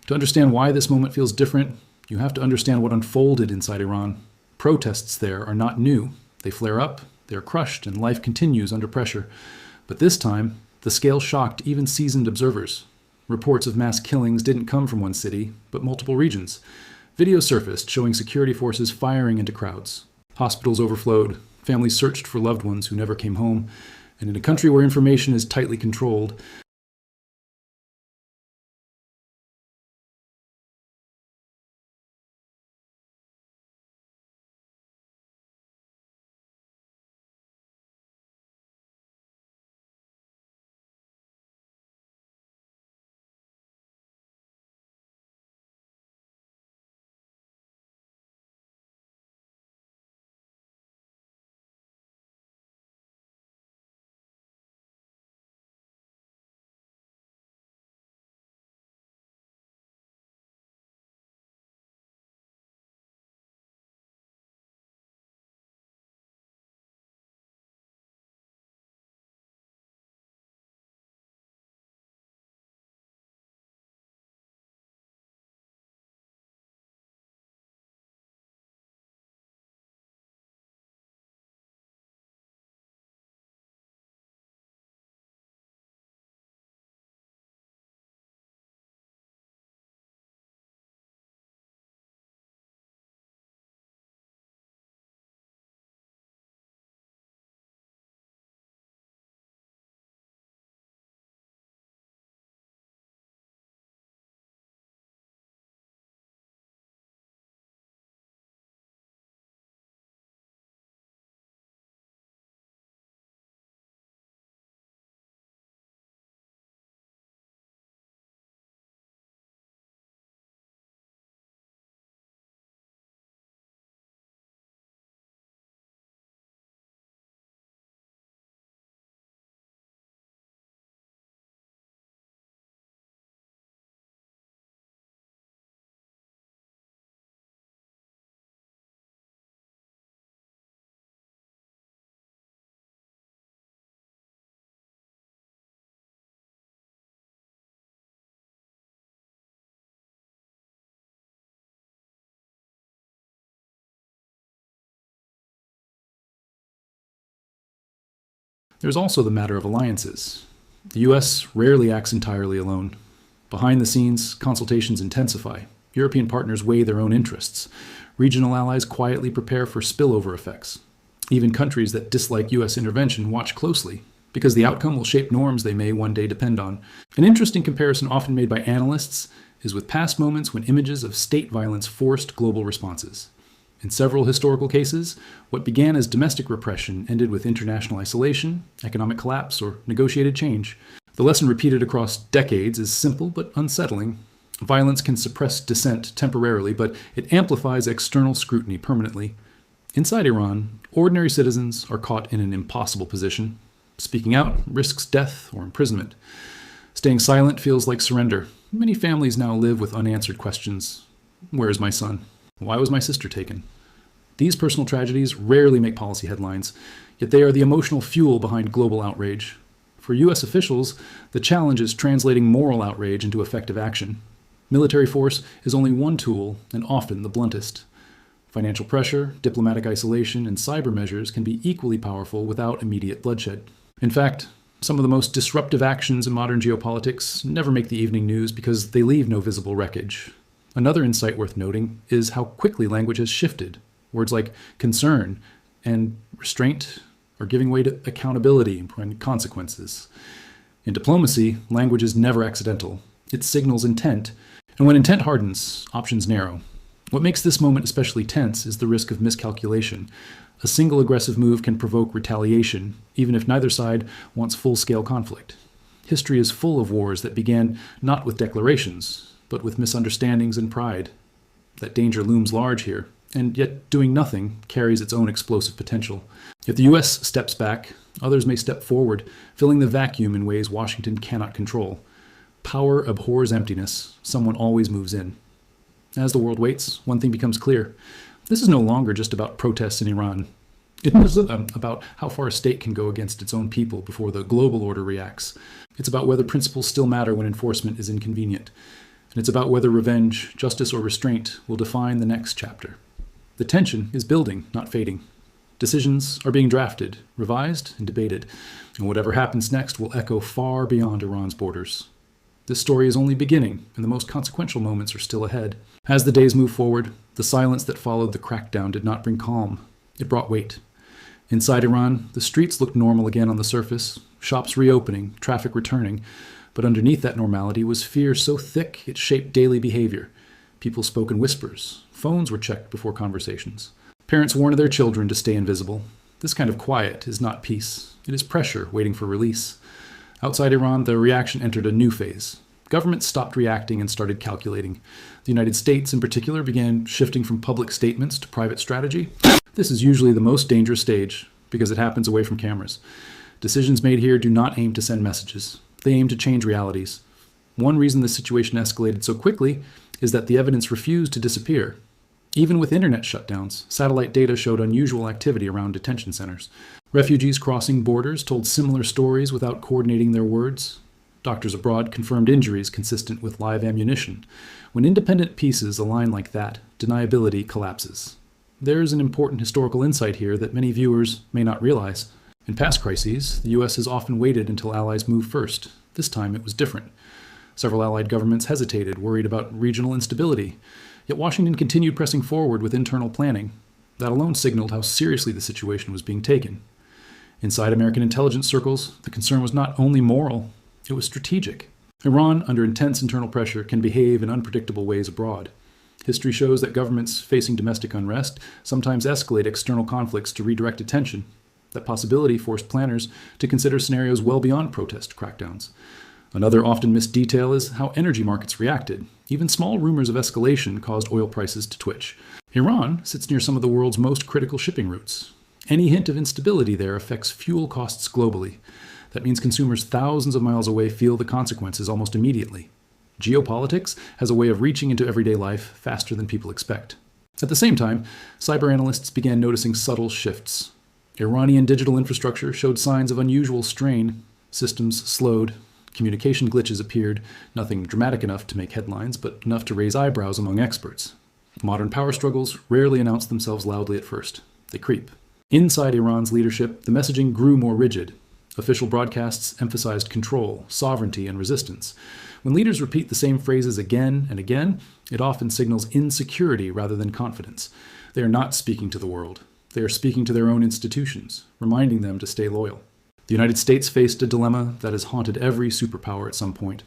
To understand why this moment feels different, you have to understand what unfolded inside Iran. Protests there are not new. They flare up, they are crushed, and life continues under pressure. But this time, the scale shocked even seasoned observers. Reports of mass killings didn't come from one city, but multiple regions. Videos surfaced showing security forces firing into crowds. Hospitals overflowed, families searched for loved ones who never came home, and in a country where information is tightly controlled, there's also the matter of alliances. The US rarely acts entirely alone. Behind the scenes, consultations intensify. European partners weigh their own interests. Regional allies quietly prepare for spillover effects. Even countries that dislike US intervention watch closely, because the outcome will shape norms they may one day depend on. An interesting comparison often made by analysts is with past moments when images of state violence forced global responses. In several historical cases, what began as domestic repression ended with international isolation, economic collapse, or negotiated change. The lesson repeated across decades is simple but unsettling. Violence can suppress dissent temporarily, but it amplifies external scrutiny permanently. Inside Iran, ordinary citizens are caught in an impossible position. Speaking out risks death or imprisonment. Staying silent feels like surrender. Many families now live with unanswered questions. Where is my son? Why was my sister taken? These personal tragedies rarely make policy headlines, yet they are the emotional fuel behind global outrage. For US officials, the challenge is translating moral outrage into effective action. Military force is only one tool, and often the bluntest. Financial pressure, diplomatic isolation, and cyber measures can be equally powerful without immediate bloodshed. In fact, some of the most disruptive actions in modern geopolitics never make the evening news because they leave no visible wreckage. Another insight worth noting is how quickly language has shifted. Words like concern and restraint are giving way to accountability and consequences. In diplomacy, language is never accidental. It signals intent, and when intent hardens, options narrow. What makes this moment especially tense is the risk of miscalculation. A single aggressive move can provoke retaliation, even if neither side wants full-scale conflict. History is full of wars that began not with declarations, but with misunderstandings and pride. That danger looms large here, and yet doing nothing carries its own explosive potential. If the US steps back, others may step forward, filling the vacuum in ways Washington cannot control. Power abhors emptiness. Someone always moves in. As the world waits, one thing becomes clear. This is no longer just about protests in Iran. It is about how far a state can go against its own people before the global order reacts. It's about whether principles still matter when enforcement is inconvenient. and it's about whether revenge, justice, or restraint will define the next chapter. The tension is building, not fading. Decisions are being drafted, revised, and debated, and whatever happens next will echo far beyond Iran's borders. This story is only beginning, and the most consequential moments are still ahead. As the days move forward, the silence that followed the crackdown did not bring calm. It brought weight. Inside Iran, the streets looked normal again on the surface, shops reopening, traffic returning, but underneath that normality was fear so thick it shaped daily behavior. People spoke in whispers. Phones were checked before conversations. Parents warned their children to stay invisible. This kind of quiet is not peace. It is pressure waiting for release. Outside Iran, the reaction entered a new phase. Governments stopped reacting and started calculating. The United States, in particular, began shifting from public statements to private strategy. This is usually the most dangerous stage because it happens away from cameras. Decisions made here do not aim to send messages. They aim to change realities. One reason the situation escalated so quickly is that the evidence refused to disappear. Even with internet shutdowns, satellite data showed unusual activity around detention centers. Refugees crossing borders told similar stories without coordinating their words. Doctors abroad confirmed injuries consistent with live ammunition. When independent pieces align like that, deniability collapses. There is an important historical insight here that many viewers may not realize. In past crises, the U.S. has often waited until allies move first. This time it was different. Several allied governments hesitated, worried about regional instability. Yet Washington continued pressing forward with internal planning. That alone signaled how seriously the situation was being taken. Inside American intelligence circles, the concern was not only moral, it was strategic. Iran, under intense internal pressure, can behave in unpredictable ways abroad. History shows that governments facing domestic unrest sometimes escalate external conflicts to redirect attention. That possibility forced planners to consider scenarios well beyond protest crackdowns. Another often missed detail is how energy markets reacted. Even small rumors of escalation caused oil prices to twitch. Iran sits near some of the world's most critical shipping routes. Any hint of instability there affects fuel costs globally. That means consumers thousands of miles away feel the consequences almost immediately. Geopolitics has a way of reaching into everyday life faster than people expect. At the same time, cyber analysts began noticing subtle shifts. Iranian digital infrastructure showed signs of unusual strain. Systems slowed. Communication glitches appeared, nothing dramatic enough to make headlines, but enough to raise eyebrows among experts. Modern power struggles rarely announce themselves loudly at first. They creep. Inside Iran's leadership, the messaging grew more rigid. Official broadcasts emphasized control, sovereignty, and resistance. When leaders repeat the same phrases again and again, it often signals insecurity rather than confidence. They are not speaking to the world. They are speaking to their own institutions, reminding them to stay loyal. The United States faced a dilemma that has haunted every superpower at some point.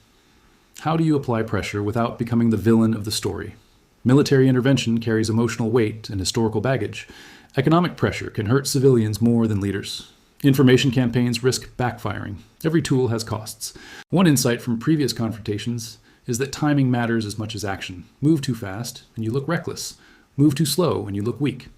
How do you apply pressure without becoming the villain of the story? Military intervention carries emotional weight and historical baggage. Economic pressure can hurt civilians more than leaders. Information campaigns risk backfiring. Every tool has costs. One insight from previous confrontations is that timing matters as much as action. Move too fast, and you look reckless. Move too slow, and you look weak.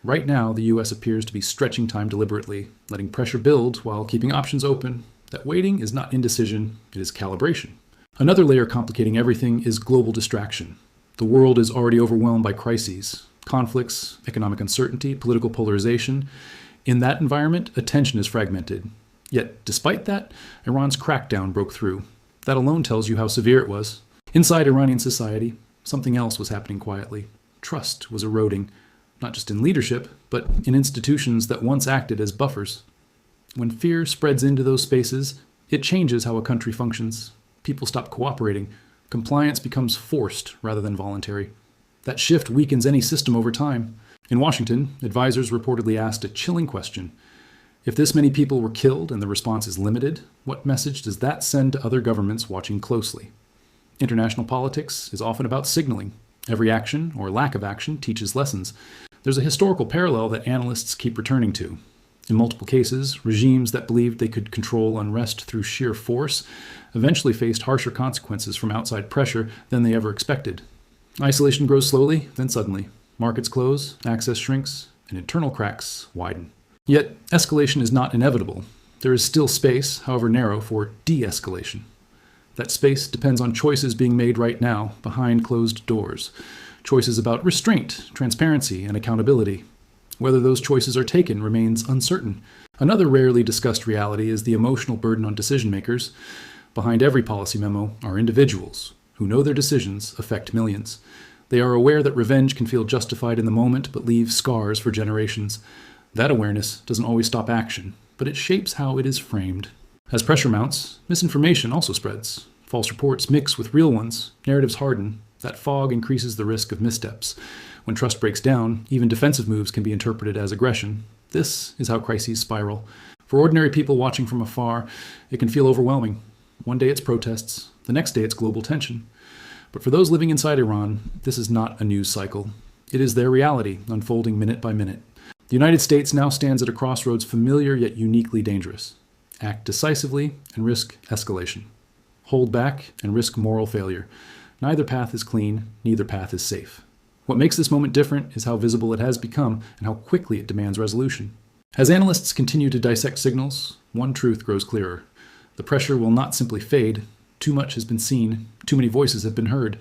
Right now, the U.S. appears to be stretching time deliberately, letting pressure build while keeping options open. That waiting is not indecision, it is calibration. Another layer complicating everything is global distraction. The world is already overwhelmed by crises, conflicts, economic uncertainty, political polarization. In that environment, attention is fragmented. Yet, despite that, Iran's crackdown broke through. That alone tells you how severe it was. Inside Iranian society, something else was happening quietly. Trust was eroding. Not just in leadership, but in institutions that once acted as buffers. When fear spreads into those spaces, it changes how a country functions. People stop cooperating. Compliance becomes forced rather than voluntary. That shift weakens any system over time. In Washington, advisors reportedly asked a chilling question. If this many people were killed and the response is limited, what message does that send to other governments watching closely? International politics is often about signaling. Every action, or lack of action, teaches lessons. There's a historical parallel that analysts keep returning to. In multiple cases, regimes that believed they could control unrest through sheer force eventually faced harsher consequences from outside pressure than they ever expected. Isolation grows slowly, then suddenly. Markets close, access shrinks, and internal cracks widen. Yet, escalation is not inevitable. There is still space, however narrow, for de-escalation. That space depends on choices being made right now, behind closed doors. Choices about restraint, transparency, and accountability. Whether those choices are taken remains uncertain. Another rarely discussed reality is the emotional burden on decision makers. Behind every policy memo are individuals. who know their decisions affect millions. They are aware that revenge can feel justified in the moment but leave scars for generations. That awareness doesn't always stop action, but it shapes how it is framed. As pressure mounts, misinformation also spreads. False reports mix with real ones, narratives harden. That fog increases the risk of missteps. When trust breaks down, even defensive moves can be interpreted as aggression. This is how crises spiral. For ordinary people watching from afar, it can feel overwhelming. One day it's protests, the next day it's global tension. But for those living inside Iran, this is not a news cycle. It is their reality, unfolding minute by minute. The United States now stands at a crossroads familiar yet uniquely dangerous. Act decisively and risk escalation. Hold back and risk moral failure. Neither path is clean, neither path is safe. What makes this moment different is how visible it has become and how quickly it demands resolution. As analysts continue to dissect signals, one truth grows clearer. The pressure will not simply fade. Too much has been seen, too many voices have been heard,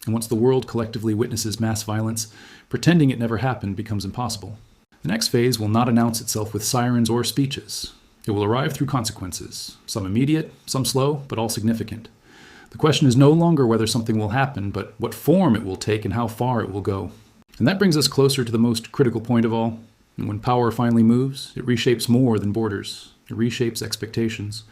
and once the world collectively witnesses mass violence, pretending it never happened becomes impossible. The next phase will not announce itself with sirens or speeches. It will arrive through consequences, some immediate, some slow, but all significant. The question is no longer whether something will happen, but what form it will take and how far it will go. And that brings us closer to the most critical point of all. And when power finally moves, it reshapes more than borders. It reshapes expectations.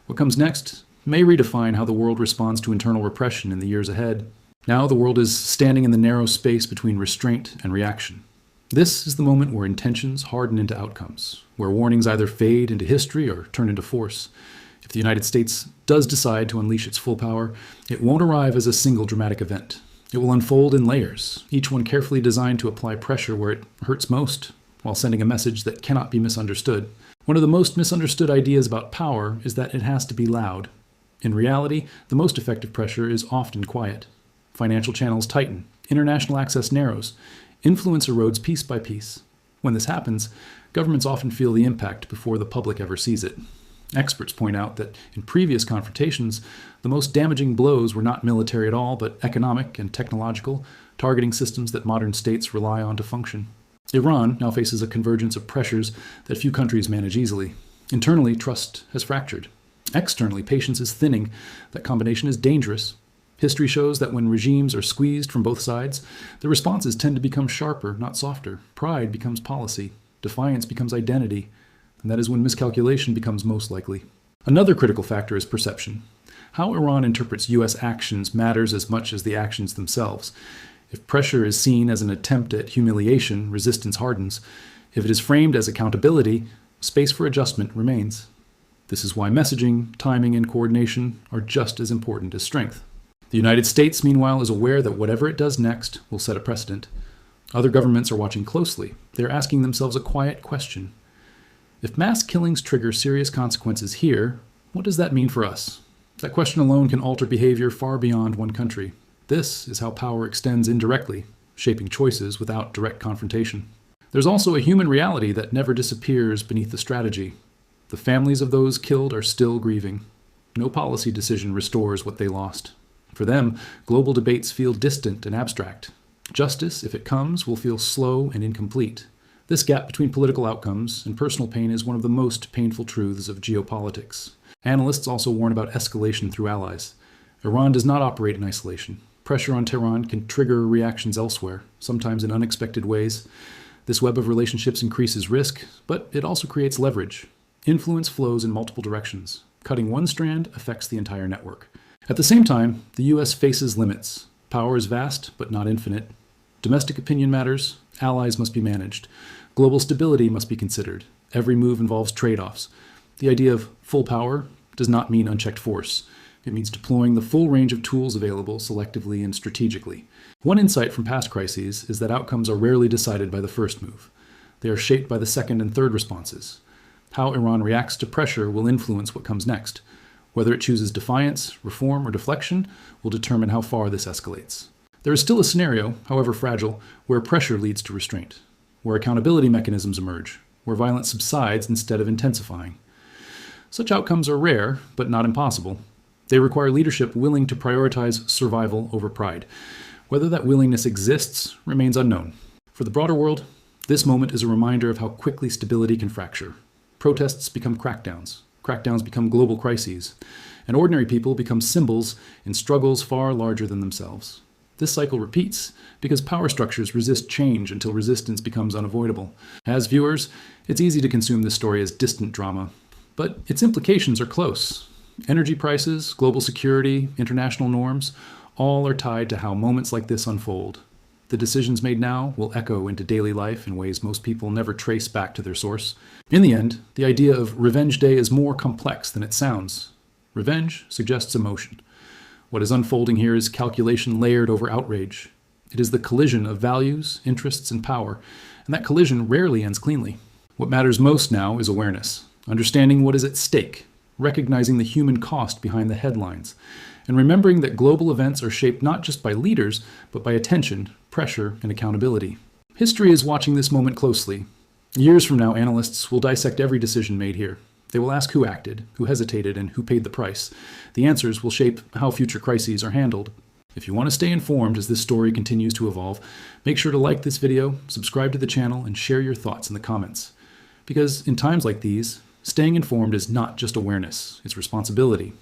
What comes next may redefine how the world responds to internal repression in the years ahead. Now the world is standing in the narrow space between restraint and reaction. This is the moment where intentions harden into outcomes, where warnings either fade into history or turn into force. If the United States does decide to unleash its full power, it won't arrive as a single dramatic event. It will unfold in layers, each one carefully designed to apply pressure where it hurts most, while sending a message that cannot be misunderstood. One of the most misunderstood ideas about power is that it has to be loud. In reality, the most effective pressure is often quiet. Financial channels tighten, international access narrows, influence erodes piece by piece. When this happens, governments often feel the impact before the public ever sees it. Experts point out that in previous confrontations, the most damaging blows were not military at all, but economic and technological, targeting systems that modern states rely on to function. Iran now faces a convergence of pressures that few countries manage easily. Internally, trust has fractured. Externally, patience is thinning. That combination is dangerous. History shows that when regimes are squeezed from both sides, the responses tend to become sharper, not softer. Pride becomes policy. Defiance becomes identity. And that is when miscalculation becomes most likely. Another critical factor is perception. How Iran interprets U.S. actions matters as much as the actions themselves. If pressure is seen as an attempt at humiliation, resistance hardens. If it is framed as accountability, space for adjustment remains. This is why messaging, timing, and coordination are just as important as strength. The United States, meanwhile, is aware that whatever it does next will set a precedent. Other governments are watching closely. They are asking themselves a quiet question. If mass killings trigger serious consequences here, what does that mean for us? That question alone can alter behavior far beyond one country. This is how power extends indirectly, shaping choices without direct confrontation. There's also a human reality that never disappears beneath the strategy. The families of those killed are still grieving. No policy decision restores what they lost. For them, global debates feel distant and abstract. Justice, if it comes, will feel slow and incomplete. This gap between political outcomes and personal pain is one of the most painful truths of geopolitics. Analysts also warn about escalation through allies. Iran does not operate in isolation. Pressure on Tehran can trigger reactions elsewhere, sometimes in unexpected ways. This web of relationships increases risk, but it also creates leverage. Influence flows in multiple directions. Cutting one strand affects the entire network. At the same time, the U.S. faces limits. Power is vast, but not infinite. Domestic opinion matters. Allies must be managed. Global stability must be considered. Every move involves trade-offs. The idea of full power does not mean unchecked force. It means deploying the full range of tools available selectively and strategically. One insight from past crises is that outcomes are rarely decided by the first move. They are shaped by the second and third responses. How Iran reacts to pressure will influence what comes next. Whether it chooses defiance, reform, or deflection will determine how far this escalates. There is still a scenario, however fragile, where pressure leads to restraint, where accountability mechanisms emerge, where violence subsides instead of intensifying. Such outcomes are rare, but not impossible. They require leadership willing to prioritize survival over pride. Whether that willingness exists remains unknown. For the broader world, this moment is a reminder of how quickly stability can fracture. Protests become crackdowns. Crackdowns become global crises, and ordinary people become symbols in struggles far larger than themselves. This cycle repeats because power structures resist change until resistance becomes unavoidable. As viewers, it's easy to consume this story as distant drama, but its implications are close. Energy prices, global security, international norms, all are tied to how moments like this unfold. The decisions made now will echo into daily life in ways most people never trace back to their source. In the end, the idea of Revenge Day is more complex than it sounds. Revenge suggests emotion. What is unfolding here is calculation layered over outrage. It is the collision of values, interests, and power, and that collision rarely ends cleanly. What matters most now is awareness, understanding what is at stake, recognizing the human cost behind the headlines, and remembering that global events are shaped not just by leaders, but by attention, pressure, and accountability. History is watching this moment closely. Years from now, analysts will dissect every decision made here. They will ask who acted, who hesitated, and who paid the price. The answers will shape how future crises are handled. If you want to stay informed as this story continues to evolve, make sure to like this video, subscribe to the channel, and share your thoughts in the comments. Because in times like these, staying informed is not just awareness, it's responsibility.